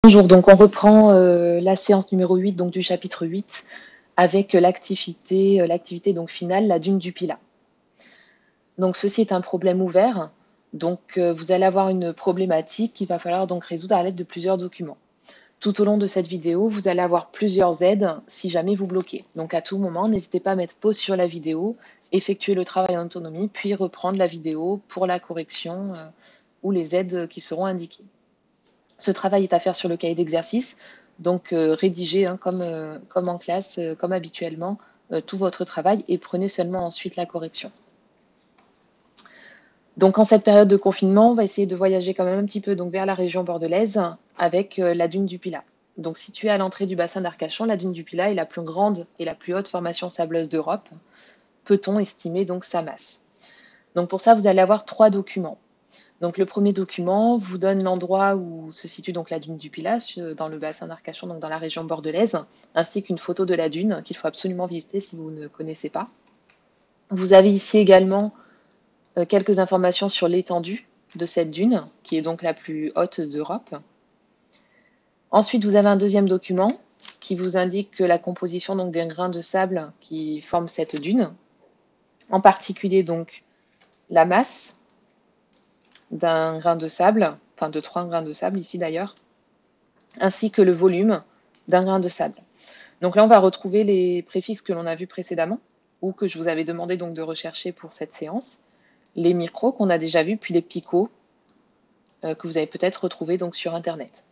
Bonjour, donc on reprend la séance numéro 8 donc du chapitre 8 avec l'activité donc finale, la dune du Pilat. Donc ceci est un problème ouvert, donc vous allez avoir une problématique qu'il va falloir donc résoudre à l'aide de plusieurs documents. Tout au long de cette vidéo, vous allez avoir plusieurs aides si jamais vous bloquez. Donc à tout moment, n'hésitez pas à mettre pause sur la vidéo, effectuer le travail en autonomie, puis reprendre la vidéo pour la correction ou les aides qui seront indiquées. Ce travail est à faire sur le cahier d'exercice, donc rédigez comme en classe, comme habituellement, tout votre travail et prenez seulement ensuite la correction. Donc en cette période de confinement, on va essayer de voyager quand même un petit peu donc, vers la région bordelaise avec la dune du Pilat. Donc située à l'entrée du bassin d'Arcachon, la dune du Pilat est la plus grande et la plus haute formation sableuse d'Europe. Peut-on estimer donc sa masse? Donc pour ça, vous allez avoir 3 documents. Donc le premier document vous donne l'endroit où se situe donc la dune du Pilat, dans le bassin d'Arcachon, donc dans la région bordelaise, ainsi qu'une photo de la dune qu'il faut absolument visiter si vous ne connaissez pas. Vous avez ici également quelques informations sur l'étendue de cette dune, qui est donc la plus haute d'Europe. Ensuite, vous avez un deuxième document qui vous indique que la composition donc, des grains de sable qui forment cette dune, en particulier donc la masse d'un grain de sable, enfin de 3 grains de sable ici d'ailleurs, ainsi que le volume d'un grain de sable. Donc là, on va retrouver les préfixes que l'on a vus précédemment, ou que je vous avais demandé donc de rechercher pour cette séance, les micros qu'on a déjà vus, puis les picots que vous avez peut-être retrouvés donc sur Internet.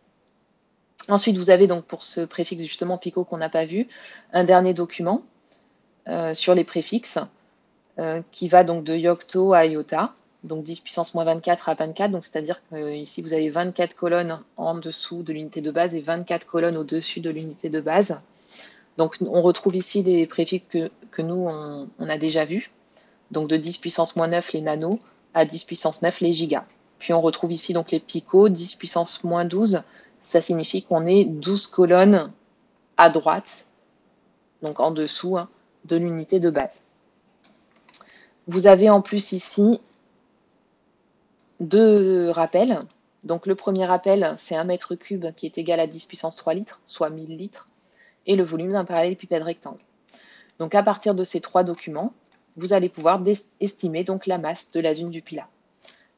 Ensuite, vous avez donc pour ce préfixe justement picot qu'on n'a pas vu, un dernier document sur les préfixes qui va donc de iocto à iota, donc 10 puissance moins 24 à 24, donc c'est-à-dire qu'ici vous avez 24 colonnes en dessous de l'unité de base et 24 colonnes au-dessus de l'unité de base. Donc on retrouve ici les préfixes que nous on a déjà vus, donc de 10 puissance moins 9 les nanos à 10 puissance 9 les gigas. Puis on retrouve ici donc les picots, 10 puissance moins 12, ça signifie qu'on est 12 colonnes à droite, donc en dessous de l'unité de base. Vous avez en plus ici 2 rappels. Donc le premier rappel, c'est 1 mètre cube qui est égal à 10 puissance 3 litres, soit 1000 litres, et le volume d'un parallélépipède rectangle. Donc à partir de ces 3 documents, vous allez pouvoir estimer donc la masse de la dune du Pilat.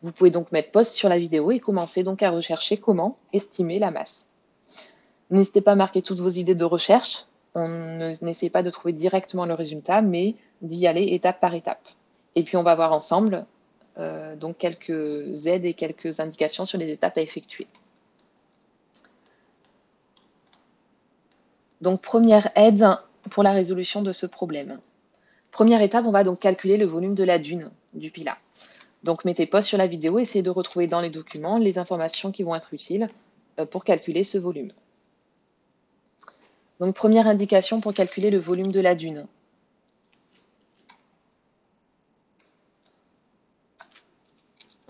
Vous pouvez donc mettre pause sur la vidéo et commencer donc à rechercher comment estimer la masse. N'hésitez pas à marquer toutes vos idées de recherche. On n'essaie pas de trouver directement le résultat, mais d'y aller étape par étape. Et puis on va voir ensemble donc quelques aides et quelques indications sur les étapes à effectuer. Donc première aide pour la résolution de ce problème. Première étape, on va donc calculer le volume de la dune du Pilat. Donc mettez pause sur la vidéo, essayez de retrouver dans les documents les informations qui vont être utiles pour calculer ce volume. Donc première indication pour calculer le volume de la dune.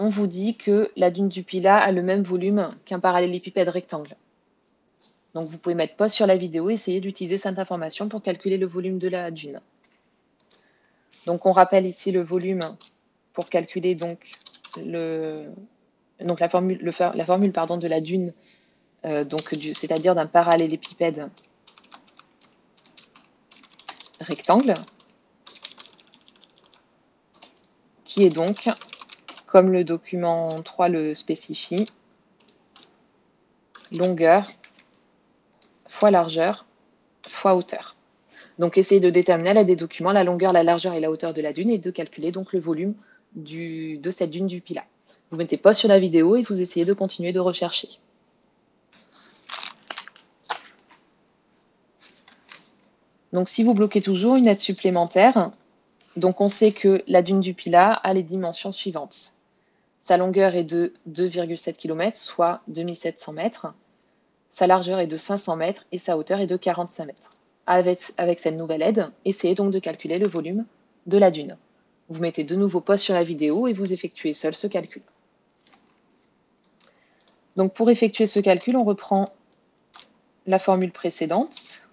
On vous dit que la dune du Pilat a le même volume qu'un parallélépipède rectangle. Donc vous pouvez mettre pause sur la vidéo et essayer d'utiliser cette information pour calculer le volume de la dune. Donc on rappelle ici le volume pour calculer donc la formule de la dune, c'est-à-dire d'un parallélépipède rectangle, qui est donc, comme le document 3 le spécifie, longueur fois largeur fois hauteur. Donc essayez de déterminer à l'aide des documents la longueur, la largeur et la hauteur de la dune et de calculer donc le volume de cette dune du Pilat. Vous mettez pause sur la vidéo et vous essayez de continuer de rechercher. Donc si vous bloquez toujours, une aide supplémentaire, donc on sait que la dune du Pilat a les dimensions suivantes. Sa longueur est de 2,7 km, soit 2700 mètres. Sa largeur est de 500 mètres et sa hauteur est de 45 mètres. Avec cette nouvelle aide, essayez donc de calculer le volume de la dune. Vous mettez de nouveau pause sur la vidéo et vous effectuez seul ce calcul. Donc pour effectuer ce calcul, on reprend la formule précédente.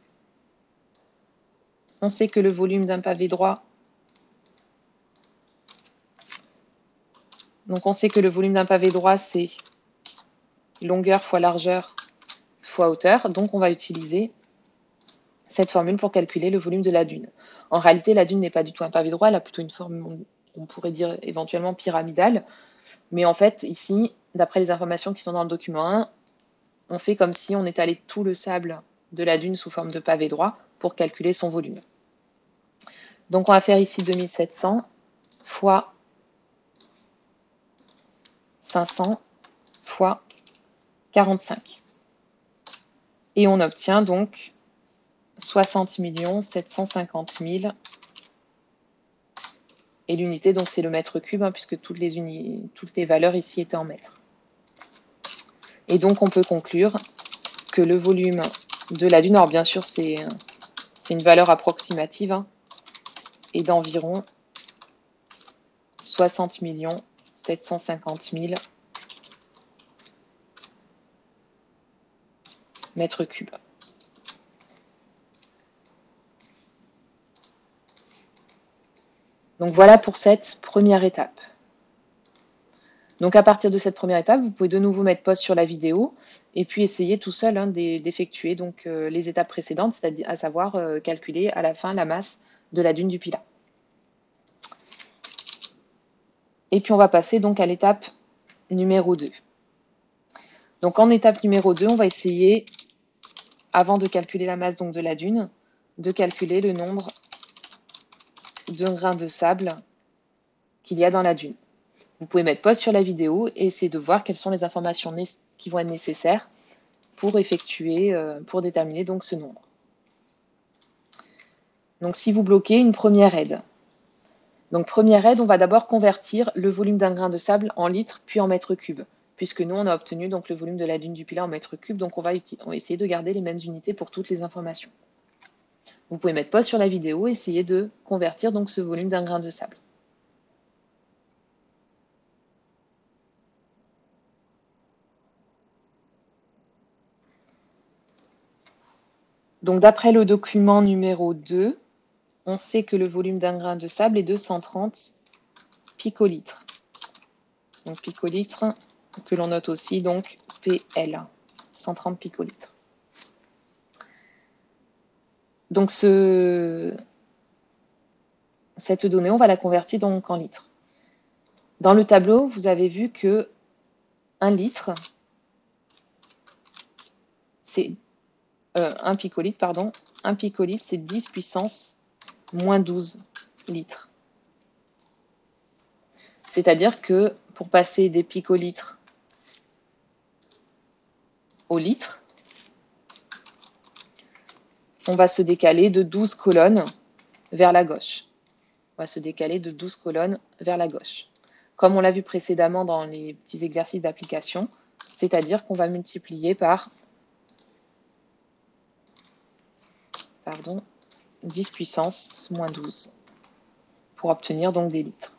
On sait que le volume d'un pavé droit, c'est longueur fois largeur fois hauteur, donc on va utiliser cette formule pour calculer le volume de la dune. En réalité, la dune n'est pas du tout un pavé droit, elle a plutôt une forme, on pourrait dire éventuellement pyramidale, mais en fait, ici, d'après les informations qui sont dans le document 1, on fait comme si on étalait tout le sable de la dune sous forme de pavé droit pour calculer son volume. Donc on va faire ici 2700 fois 500 fois 45. Et on obtient donc 60 750 000. Et l'unité, donc c'est le mètre cube, hein, puisque toutes les valeurs ici étaient en mètres. Et donc on peut conclure que le volume de la dune, alors bien sûr c'est une valeur approximative, hein, est d'environ 60 750 000 mètres cubes. Donc voilà pour cette première étape. Donc à partir de cette première étape, vous pouvez de nouveau mettre pause sur la vidéo et puis essayer tout seul, hein, d'effectuer donc les étapes précédentes, c'est-à-dire à savoir calculer à la fin la masse de la dune du Pilat. Et puis on va passer donc à l'étape numéro 2. Donc en étape numéro 2, on va essayer, avant de calculer la masse donc de la dune, de calculer le nombre de grains de sable qu'il y a dans la dune. Vous pouvez mettre pause sur la vidéo et essayer de voir quelles sont les informations qui vont être nécessaires pour effectuer, pour déterminer donc ce nombre. Donc si vous bloquez une première aide. Donc première aide, on va d'abord convertir le volume d'un grain de sable en litres puis en mètres cubes, puisque nous on a obtenu donc le volume de la dune du Pilat en mètres cubes, donc on va essayer de garder les mêmes unités pour toutes les informations. Vous pouvez mettre pause sur la vidéo et essayer de convertir donc ce volume d'un grain de sable. Donc d'après le document numéro 2, on sait que le volume d'un grain de sable est de 130 picolitres. Donc picolitres, que l'on note aussi donc PL, 130 picolitres. Donc cette donnée, on va la convertir donc en litres. Dans le tableau, vous avez vu que 1 litre, c'est 1 picolitre, pardon, 1 picolitre, c'est 10 puissance moins 12 litres. C'est-à-dire que pour passer des picolitres au litre, on va se décaler de 12 colonnes vers la gauche. On va se décaler de 12 colonnes vers la gauche. Comme on l'a vu précédemment dans les petits exercices d'application, c'est-à-dire qu'on va multiplier par 10 puissance moins 12 pour obtenir donc des litres.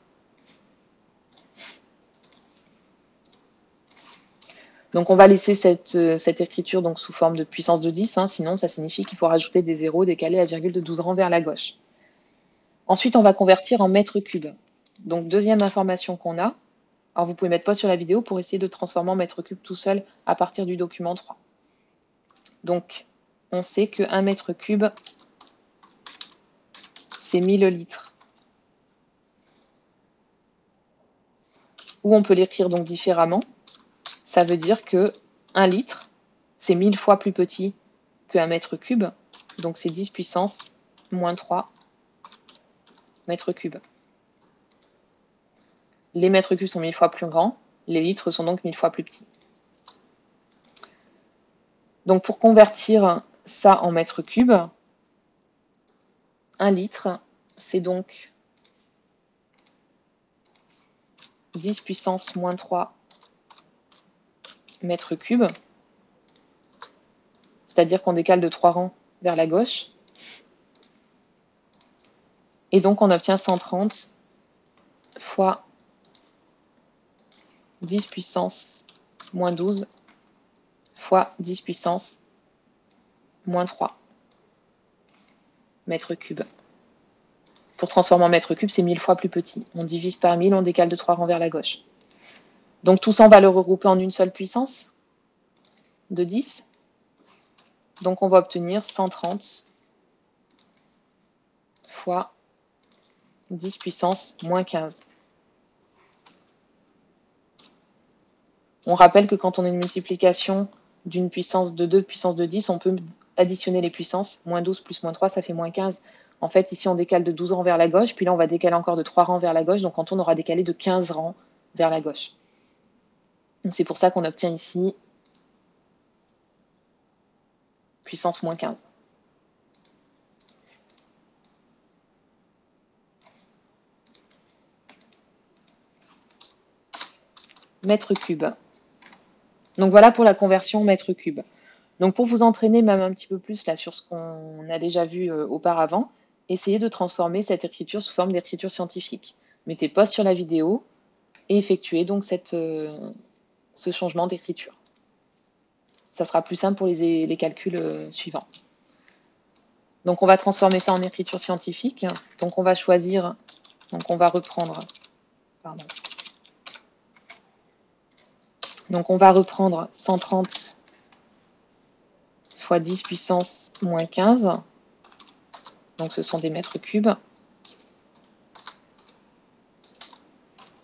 Donc on va laisser cette écriture donc sous forme de puissance de 10, hein, sinon ça signifie qu'il faut rajouter des zéros, décaler la virgule de 12 rangs vers la gauche. Ensuite, on va convertir en mètres cubes. Donc deuxième information qu'on a, alors vous pouvez mettre pause sur la vidéo pour essayer de transformer en mètres cubes tout seul à partir du document 3. Donc on sait que 1 mètre cube, c'est 1000 litres. Ou on peut l'écrire donc différemment. Ça veut dire que 1 litre, c'est 1000 fois plus petit que 1 mètre cube. Donc c'est 10 puissance moins 3 mètres cubes. Les mètres cubes sont 1000 fois plus grands, les litres sont donc 1000 fois plus petits. Donc pour convertir ça en mètres cubes, 1 litre, c'est donc 10 puissance moins 3 mètres cubes, c'est-à-dire qu'on décale de 3 rangs vers la gauche. Et donc on obtient 130 fois 10 puissance moins 12 fois 10 puissance moins 3 mètres cubes. Pour transformer en mètres cubes, c'est 1000 fois plus petit. On divise par 1000, on décale de 3 rangs vers la gauche. Donc tout ça, on va le regrouper en une seule puissance de 10. Donc on va obtenir 130 fois 10 puissance moins 15. On rappelle que quand on a une multiplication d'une puissance de 2 puissance de 10, on peut additionner les puissances. Moins 12 plus moins 3, ça fait moins 15. En fait, ici, on décale de 12 rangs vers la gauche, puis là, on va décaler encore de 3 rangs vers la gauche. Donc, en tout, on aura décalé de 15 rangs vers la gauche. C'est pour ça qu'on obtient ici puissance moins 15. Mètre cube. Donc, voilà pour la conversion mètre cube. Donc, pour vous entraîner même un petit peu plus là sur ce qu'on a déjà vu auparavant, essayez de transformer cette écriture sous forme d'écriture scientifique. Mettez pause sur la vidéo et effectuez donc ce changement d'écriture. Ça sera plus simple pour les calculs suivants. Donc on va transformer ça en écriture scientifique. Donc on va choisir, donc on va reprendre, pardon. Donc on va reprendre 130 fois 10 puissance moins 15. Donc ce sont des mètres cubes.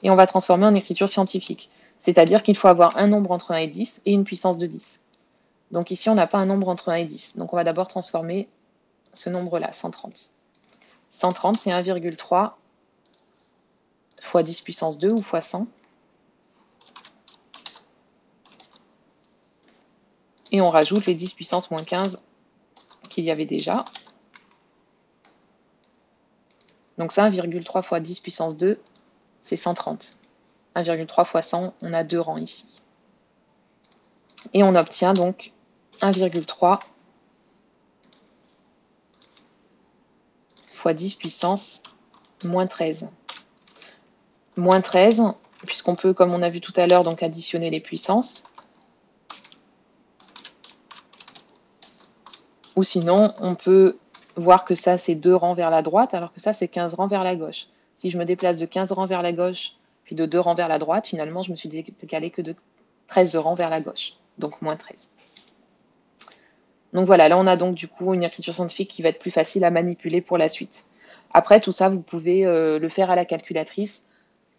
Et on va transformer en écriture scientifique. C'est-à-dire qu'il faut avoir un nombre entre 1 et 10 et une puissance de 10. Donc ici, on n'a pas un nombre entre 1 et 10. Donc on va d'abord transformer ce nombre-là, 130. 130, c'est 1,3 fois 10 puissance 2 ou fois 100. Et on rajoute les 10 puissance moins 15 qu'il y avait déjà. Donc ça, 1,3 fois 10 puissance 2, c'est 130. 1,3 fois 100, on a 2 rangs ici. Et on obtient donc 1,3 fois 10 puissance moins 13. Moins 13, puisqu'on peut, comme on a vu tout à l'heure, donc additionner les puissances. Ou sinon, on peut voir que ça, c'est 2 rangs vers la droite, alors que ça, c'est 15 rangs vers la gauche. Si je me déplace de 15 rangs vers la gauche, puis de 2 rangs vers la droite, finalement, je me suis décalé que de 13 rangs vers la gauche, donc moins 13. Donc voilà, là, on a donc du coup une écriture scientifique qui va être plus facile à manipuler pour la suite. Après, tout ça, vous pouvez le faire à la calculatrice.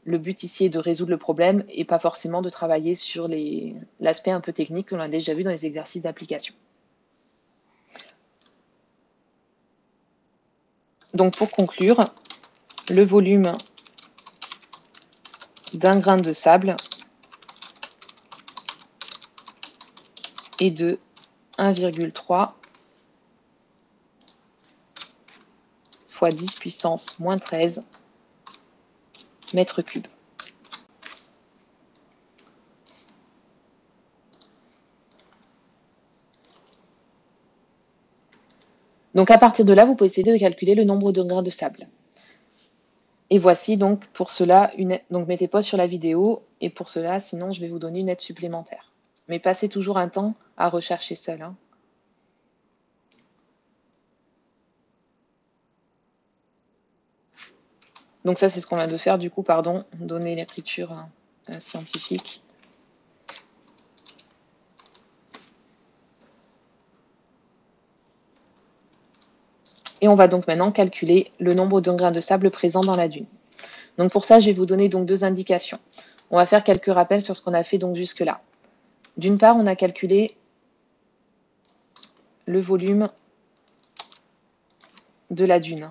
Le but ici est de résoudre le problème et pas forcément de travailler sur l'aspect un peu technique que l'on a déjà vu dans les exercices d'application. Donc pour conclure, le volume d'un grain de sable est de 1,3 fois 10 puissance moins 13 mètres cubes. Donc à partir de là, vous pouvez essayer de calculer le nombre de grains de sable. Et voici donc pour cela une aide. Donc mettez pause sur la vidéo et pour cela, sinon je vais vous donner une aide supplémentaire. Mais passez toujours un temps à rechercher seul. Donc ça, c'est ce qu'on vient de faire, du coup, pardon, donner l'écriture scientifique. Et on va donc maintenant calculer le nombre de grains de sable présents dans la dune. Donc pour ça, je vais vous donner donc 2 indications. On va faire quelques rappels sur ce qu'on a fait donc jusque-là. D'une part, on a calculé le volume de la dune,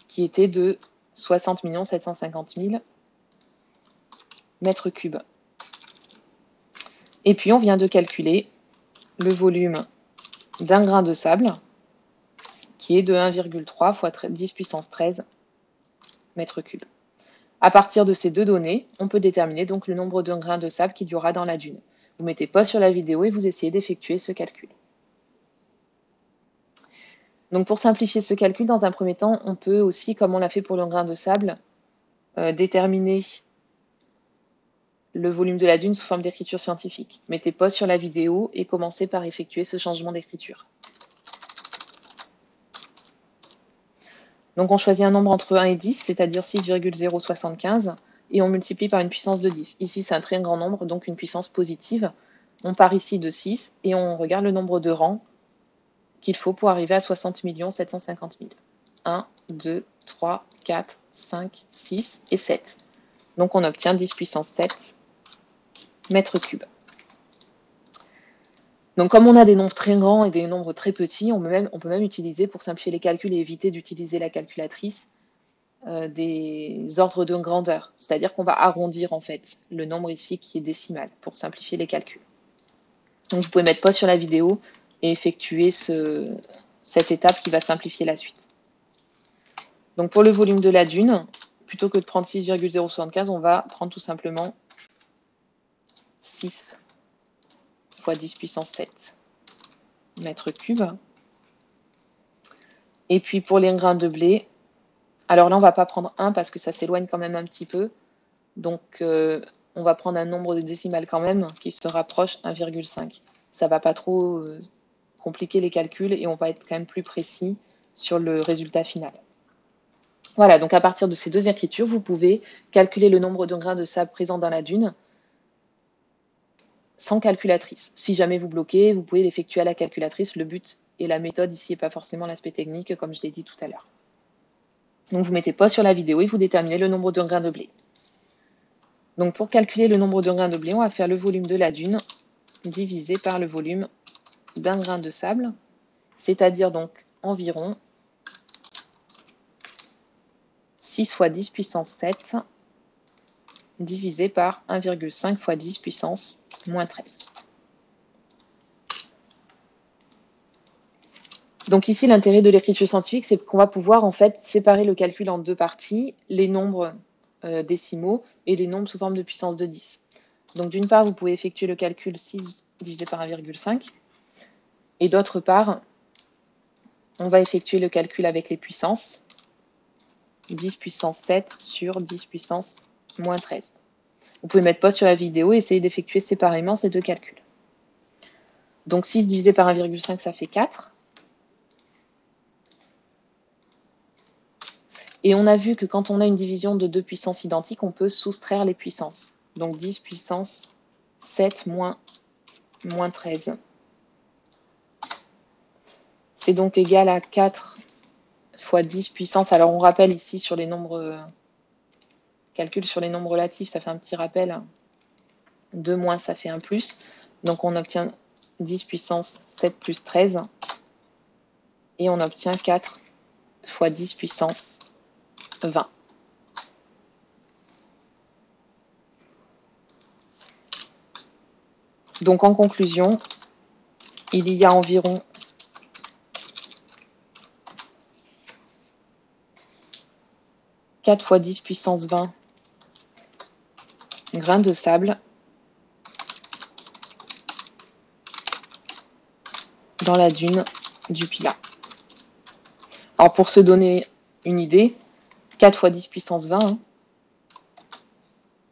qui était de 60 750 000 mètres cubes. Et puis on vient de calculer le volume d'un grain de sable, qui est de 1,3 fois 10 puissance 13 mètres cubes. À partir de ces 2 données, on peut déterminer donc le nombre de grains de sable qu'il y aura dans la dune. Vous mettez pause sur la vidéo et vous essayez d'effectuer ce calcul. Donc pour simplifier ce calcul, dans un premier temps, on peut aussi, comme on l'a fait pour le grain de sable, déterminer le volume de la dune sous forme d'écriture scientifique. Mettez pause sur la vidéo et commencez par effectuer ce changement d'écriture. Donc on choisit un nombre entre 1 et 10, c'est-à-dire 6,075. et on multiplie par une puissance de 10. Ici, c'est un très grand nombre, donc une puissance positive. On part ici de 6 et on regarde le nombre de rangs qu'il faut pour arriver à 60 750 000. 1, 2, 3, 4, 5, 6 et 7. Donc on obtient 10 puissance 7 mètres cubes. Donc comme on a des nombres très grands et des nombres très petits, on peut même utiliser, pour simplifier les calculs et éviter d'utiliser la calculatrice, des ordres de grandeur. C'est-à-dire qu'on va arrondir en fait le nombre ici qui est décimal pour simplifier les calculs. Donc vous pouvez mettre pause sur la vidéo et effectuer cette étape qui va simplifier la suite. Donc pour le volume de la dune, plutôt que de prendre 6,075, on va prendre tout simplement 6 fois 10 puissance 7 mètres cubes. Et puis pour les grains de blé, alors là on ne va pas prendre 1 parce que ça s'éloigne quand même un petit peu. Donc on va prendre un nombre de décimales quand même qui se rapproche 1,5. Ça ne va pas trop compliquer les calculs et on va être quand même plus précis sur le résultat final. Voilà, donc à partir de ces deux écritures, vous pouvez calculer le nombre de grains de sable présents dans la dune sans calculatrice. Si jamais vous bloquez, vous pouvez l'effectuer à la calculatrice. Le but et la méthode ici et pas forcément l'aspect technique, comme je l'ai dit tout à l'heure. Donc vous mettez pause sur la vidéo et vous déterminez le nombre de grains de blé. Donc pour calculer le nombre de grains de blé, on va faire le volume de la dune divisé par le volume d'un grain de sable, c'est-à-dire donc environ 6 fois 10 puissance 7 divisé par 1,5 fois 10 puissance moins 13. Donc ici, l'intérêt de l'écriture scientifique, c'est qu'on va pouvoir en fait séparer le calcul en deux parties, les nombres décimaux et les nombres sous forme de puissance de 10. Donc d'une part, vous pouvez effectuer le calcul 6 divisé par 1,5 et d'autre part, on va effectuer le calcul avec les puissances, 10 puissance 7 sur 10 puissance moins 13. Vous pouvez mettre pause sur la vidéo et essayer d'effectuer séparément ces deux calculs. Donc 6 divisé par 1,5, ça fait 4. Et on a vu que quand on a une division de deux puissances identiques, on peut soustraire les puissances. Donc 10 puissance 7 moins 13. C'est donc égal à 4 fois 10 puissance. Alors on rappelle ici sur les nombres, calcul sur les nombres relatifs, ça fait un petit rappel. 2 moins, ça fait 1 plus. Donc on obtient 10 puissance 7 plus 13. Et on obtient 4 fois 10 puissance 20. Donc en conclusion, il y a environ 4 fois 10 puissance 20 grains de sable dans la dune du Pilat. Alors pour se donner une idée, 4 fois 10 puissance 20,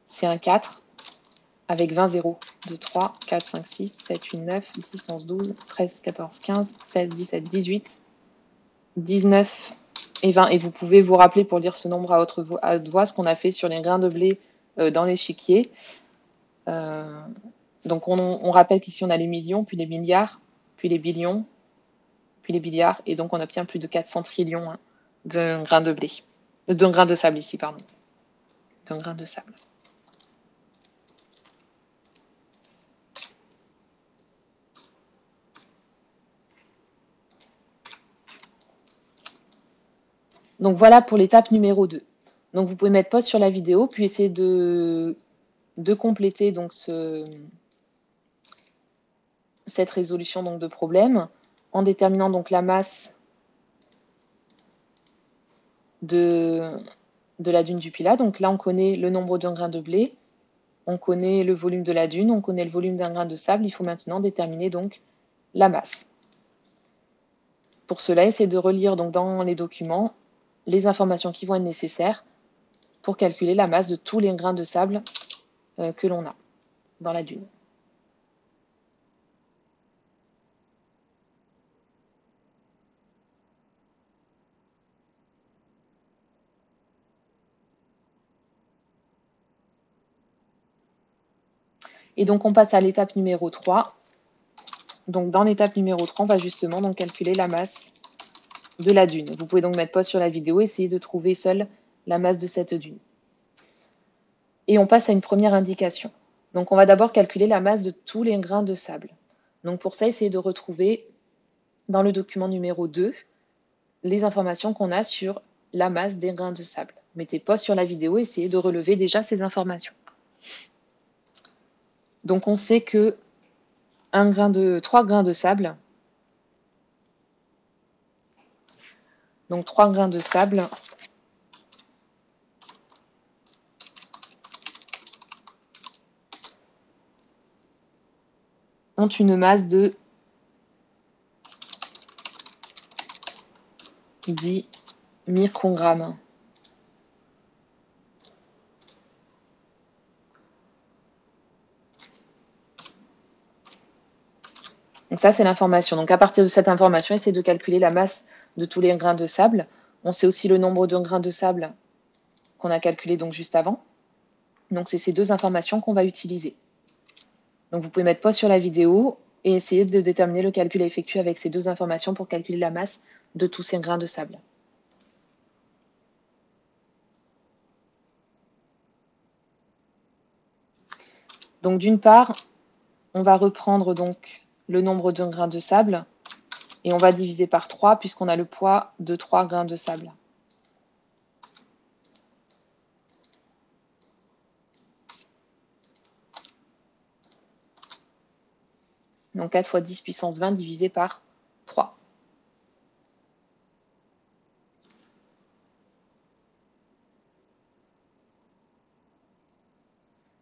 c'est un 4 avec 20 zéros. 2, 3, 4, 5, 6, 7, 8, 9, 10, 11, 12, 13, 14, 15, 16, 17, 18, 19 et 20. Et vous pouvez vous rappeler pour lire ce nombre à haute voix ce qu'on a fait sur les grains de blé dans l'échiquier. Donc on rappelle qu'ici on a les millions, puis les milliards, puis les billions, puis les milliards, et donc on obtient plus de 400 trillions d'un grain de blé. D'un grain de sable ici, pardon. D'un grain de sable. Donc voilà pour l'étape numéro 2. Donc vous pouvez mettre pause sur la vidéo, puis essayer de compléter donc cette résolution donc de problème en déterminant donc la masse de la dune du Pilat. Donc là, on connaît le nombre d'un grain de blé, on connaît le volume de la dune, on connaît le volume d'un grain de sable. Il faut maintenant déterminer donc la masse. Pour cela, essayez de relire donc dans les documents les informations qui vont être nécessaires pour calculer la masse de tous les grains de sable que l'on a dans la dune. Et donc on passe à l'étape numéro 3. Donc dans l'étape numéro 3, on va justement donc calculer la masse de la dune. Vous pouvez donc mettre pause sur la vidéo et essayer de trouver seule la masse de cette dune. Et on passe à une première indication. Donc on va d'abord calculer la masse de tous les grains de sable. Donc pour ça, essayez de retrouver dans le document numéro 2 les informations qu'on a sur la masse des grains de sable. Mettez pause sur la vidéo et essayez de relever déjà ces informations. Donc on sait que 3 grains de sable, donc 3 grains de sable ont une masse de 10 microgrammes. Donc ça, c'est l'information. Donc à partir de cette information, essayez de calculer la masse de tous les grains de sable. On sait aussi le nombre de grains de sable qu'on a calculé donc juste avant. Donc c'est ces deux informations qu'on va utiliser. Donc vous pouvez mettre pause sur la vidéo et essayer de déterminer le calcul à effectuer avec ces deux informations pour calculer la masse de tous ces grains de sable. Donc d'une part, on va reprendre donc le nombre de grains de sable et on va diviser par 3 puisqu'on a le poids de 3 grains de sable. Donc 4 fois 10 puissance 20 divisé par 3.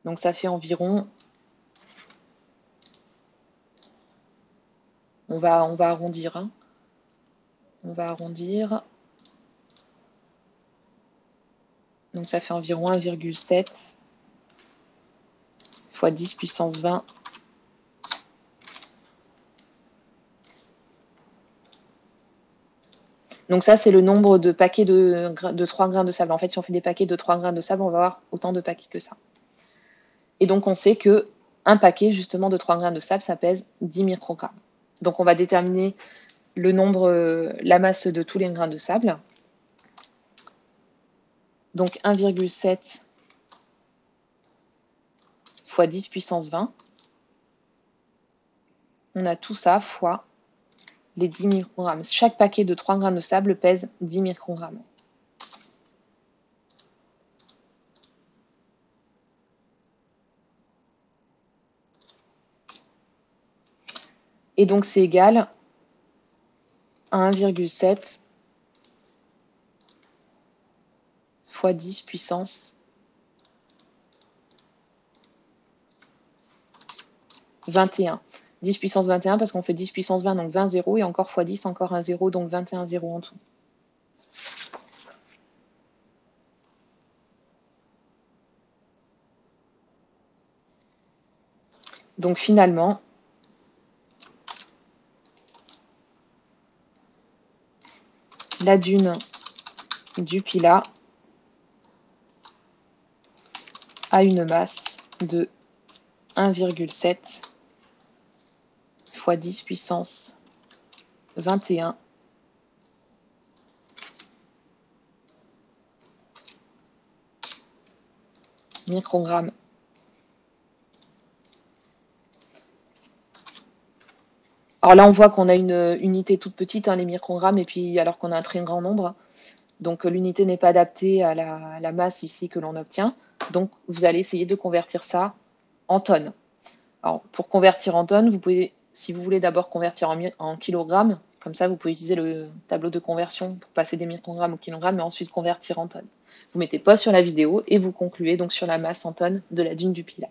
Donc ça fait environ, on va arrondir, hein. On va arrondir. Donc ça fait environ 1,7 fois 10 puissance 20 . Donc ça, c'est le nombre de paquets de 3 grains de sable. En fait, si on fait des paquets de 3 grains de sable, on va avoir autant de paquets que ça. Et donc, on sait que un paquet, justement, de 3 grains de sable, ça pèse 10 microgrammes. Donc, on va déterminer le nombre, la masse de tous les grains de sable. Donc, 1,7 fois 10 puissance 20. On a tout ça fois les 10 microgrammes. Chaque paquet de 3 grains de sable pèse 10 microgrammes. Et donc, c'est égal à 1,7 fois 10 puissance 21. 10 puissance 21 parce qu'on fait 10 puissance 20, donc 20 zéros, et encore fois 10, encore un 0, donc 21 zéros en tout. Donc finalement, la dune du Pilat a une masse de 1,7 fois 10 puissance 21 microgrammes. Alors là, on voit qu'on a une unité toute petite, hein, les microgrammes, et puis alors qu'on a un très grand nombre. Donc l'unité n'est pas adaptée à la masse ici que l'on obtient. Donc vous allez essayer de convertir ça en tonnes. Alors pour convertir en tonnes, vous pouvez, si vous voulez d'abord convertir en kilogrammes, comme ça vous pouvez utiliser le tableau de conversion pour passer des microgrammes au kilogramme et ensuite convertir en tonnes. Vous mettez pause sur la vidéo et vous concluez donc sur la masse en tonnes de la dune du Pilat.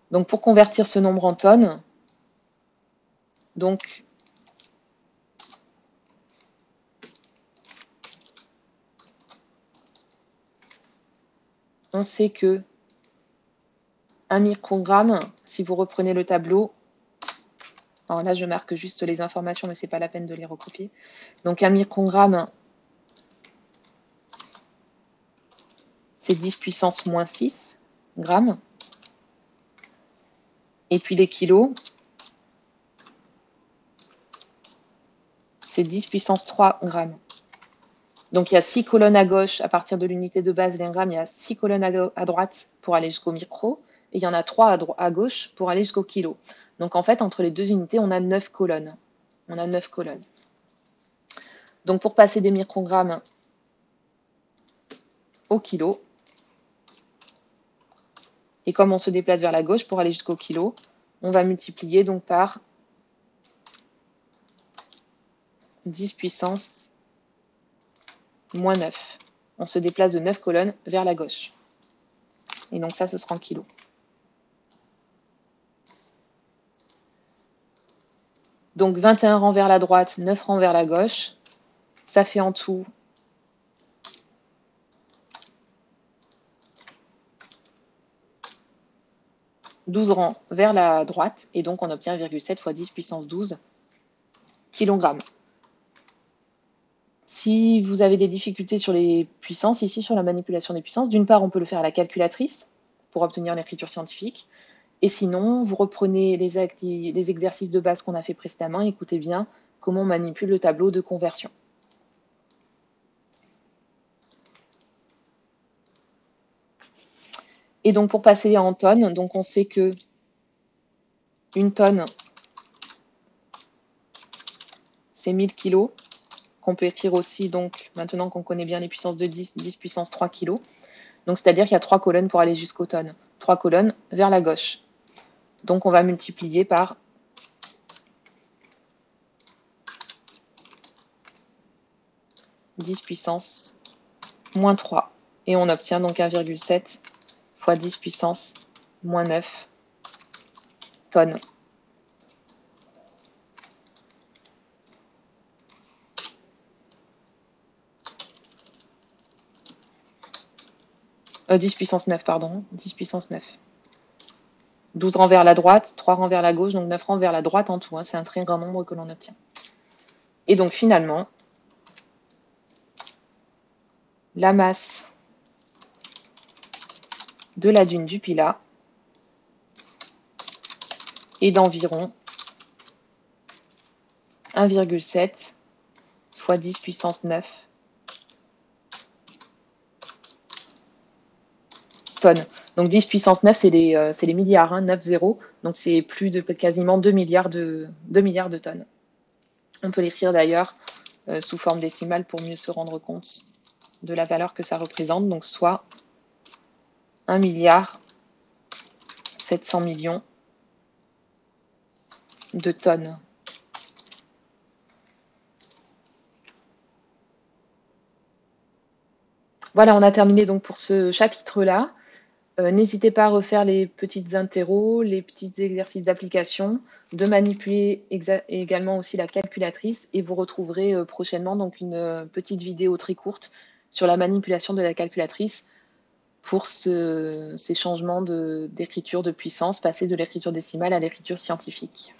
Donc pour convertir ce nombre en tonnes, donc on sait que 1 microgramme, si vous reprenez le tableau, alors là je marque juste les informations mais c'est pas la peine de les recopier. Donc 1 microgramme c'est 10 puissance moins 6 grammes. Et puis les kilos, c'est 10 puissance 3 grammes. Donc il y a 6 colonnes à gauche à partir de l'unité de base, les grammes, il y a 6 colonnes à droite pour aller jusqu'au micro, et il y en a 3 à gauche pour aller jusqu'au kilo. Donc en fait, entre les deux unités, on a 9 colonnes. On a 9 colonnes. Donc pour passer des microgrammes au kilo, et comme on se déplace vers la gauche pour aller jusqu'au kilo, on va multiplier donc par 10 puissance moins 9. On se déplace de 9 colonnes vers la gauche. Et donc ça, ce sera en kilos. Donc 21 rangs vers la droite, 9 rangs vers la gauche. Ça fait en tout 12 rangs vers la droite. Et donc on obtient 1,7 fois 10 puissance 12 kg. Si vous avez des difficultés sur les puissances, ici sur la manipulation des puissances, d'une part, on peut le faire à la calculatrice pour obtenir l'écriture scientifique. Et sinon, vous reprenez les exercices de base qu'on a fait précédemment et écoutez bien comment on manipule le tableau de conversion. Et donc pour passer en tonnes, donc on sait que une tonne, c'est 1000 kg, qu'on peut écrire aussi, donc maintenant qu'on connaît bien les puissances de 10, 10 puissance 3 kg. Donc c'est-à-dire qu'il y a 3 colonnes pour aller jusqu'aux tonnes. 3 colonnes vers la gauche. Donc on va multiplier par 10 puissance moins 3. Et on obtient donc 1,7 fois 10 puissance moins 9 tonnes. « 10 puissance 9, pardon. 10 puissance 9. 12 rangs vers la droite, 3 rangs vers la gauche, donc 9 rangs vers la droite en tout. Hein, c'est un très grand nombre que l'on obtient. Et donc finalement, la masse de la dune du Pilat est d'environ 1,7 fois 10 puissance 9 tonnes. Donc 10 puissance 9, c'est les milliards, hein, 9 zéros. Donc c'est plus de quasiment 2 milliards de tonnes. On peut l'écrire d'ailleurs sous forme décimale pour mieux se rendre compte de la valeur que ça représente. Donc soit 1 milliard 700 millions de tonnes. Voilà, on a terminé donc pour ce chapitre-là. N'hésitez pas à refaire les petites interros, les petits exercices d'application, de manipuler également aussi la calculatrice et vous retrouverez prochainement donc une petite vidéo très courte sur la manipulation de la calculatrice pour ces changements d'écriture de puissance, passer de l'écriture décimale à l'écriture scientifique.